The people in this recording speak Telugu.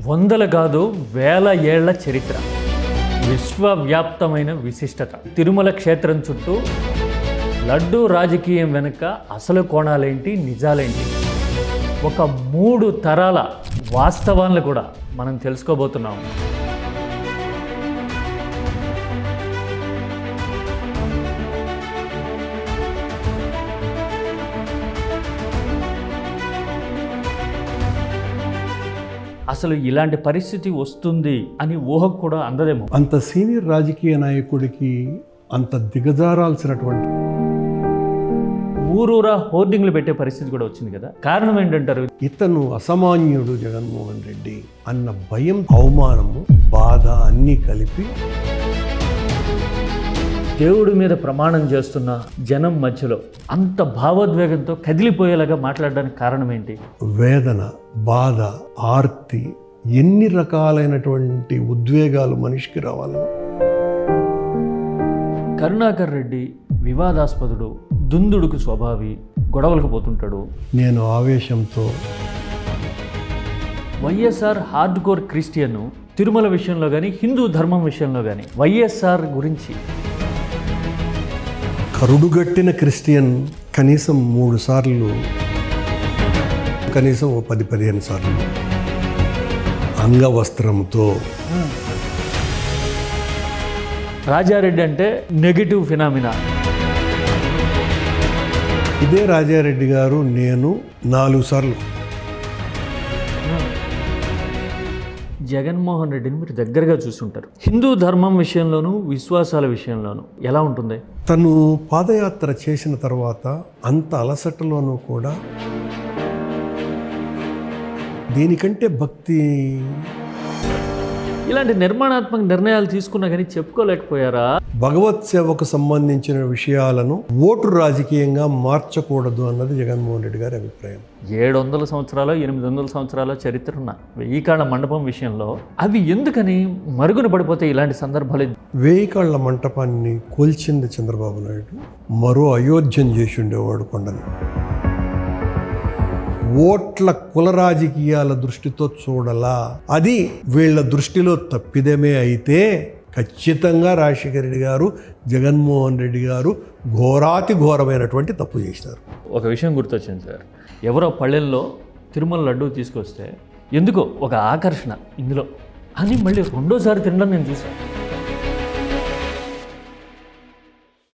వందల కాదు వేల ఏళ్ల చరిత్ర, విశ్వవ్యాప్తమైన విశిష్టత. తిరుమల క్షేత్రం చుట్టూ లడ్డూ రాజకీయం వెనుక అసలు కోణాలేంటి, నిజాలేంటి, ఒక 3 తరాల వాస్తవాలను కూడా మనం తెలుసుకోబోతున్నాము. అసలు ఇలాంటి పరిస్థితి వస్తుంది అని ఊహకు కూడా అందదేమో. అంత సీనియర్ రాజకీయ నాయకుడికి అంత దిగజారాల్సినటువంటి ఊరూరా హోర్డింగ్లు పెట్టే పరిస్థితి కూడా వచ్చింది కదా. కారణం ఏంటంటారు? ఇతను అసామాన్యుడు జగన్మోహన్ రెడ్డి అన్న భయం, అవమానము, బాధ అన్నీ కలిపి దేవుడి మీద ప్రమాణం చేస్తున్న జనం మధ్యలో అంత భావోద్వేగంతో కదిలిపోయేలాగా మాట్లాడడానికి కారణం ఏంటి? వేదన, బాధ, ఆర్తి, ఎన్ని రకాలైనటువంటి ఉద్వేగాలు మనిషికి రావాలి. కరుణాకర్ రెడ్డి వివాదాస్పదుడు, దుందుడుకు స్వభావి, గొడవలకు పోతుంటాడు. నేను ఆవేశంతో YSR hard core Christian. Tirumala విషయంలో కానీ, హిందూ ధర్మం విషయంలో కానీ వైఎస్ఆర్ గురించి కరుడుగట్టిన క్రిస్టియన్ కనీసం 3 సార్లు, కనీసం 10-15 సార్లు అంగవస్త్రంతో. రాజారెడ్డి అంటే నెగిటివ్ ఫినామినా. ఇదే రాజారెడ్డి గారు నేను 4 సార్లు జగన్మోహన్ రెడ్డిని మీరు దగ్గరగా చూసుంటారు. హిందూ ధర్మం విషయంలోనూ, విశ్వాసాల విషయంలోనూ ఎలా ఉంటుంది? తను పాదయాత్ర చేసిన తర్వాత అంత అలసటలోనూ కూడా దీనికంటే భక్తి, ఇలాంటి నిర్మాణాత్మక నిర్ణయాలు తీసుకున్నా కానీ చెప్పుకోలేకపోయారా? భగవత్ సేవకు సంబంధించిన విషయాలను ఓటు రాజకీయంగా మార్చకూడదు అన్నది జగన్మోహన్ రెడ్డి గారి అభిప్రాయం. 700 సంవత్సరాలు 800 సంవత్సరాల చరిత్ర ఉన్న 1000 కాళ్ళ మండపం విషయంలో అవి ఎందుకని మరుగున పడిపోతే ఇలాంటి సందర్భాలు? 1000 కాళ్ళ మంటపాన్ని కూల్చింది చంద్రబాబు నాయుడు. మరో అయోధ్యం చేసి ఉండేవాడు కొండని. ఓట్ల కుల రాజకీయాల దృష్టితో చూడలా. అది వీళ్ళ దృష్టిలో తప్పిదమే అయితే ఖచ్చితంగా రాజశేఖర రెడ్డి గారు, జగన్మోహన్ రెడ్డి గారు ఘోరాతి ఘోరమైనటువంటి తప్పు చేసినారు. ఒక విషయం గుర్తొచ్చింది సార్. ఎవరో పళ్ళెల్లో తిరుమల లడ్డూ తీసుకొస్తే ఎందుకో ఒక ఆకర్షణ ఇందులో అని మళ్ళీ 2వ సారి తినడం నేను చూశాను.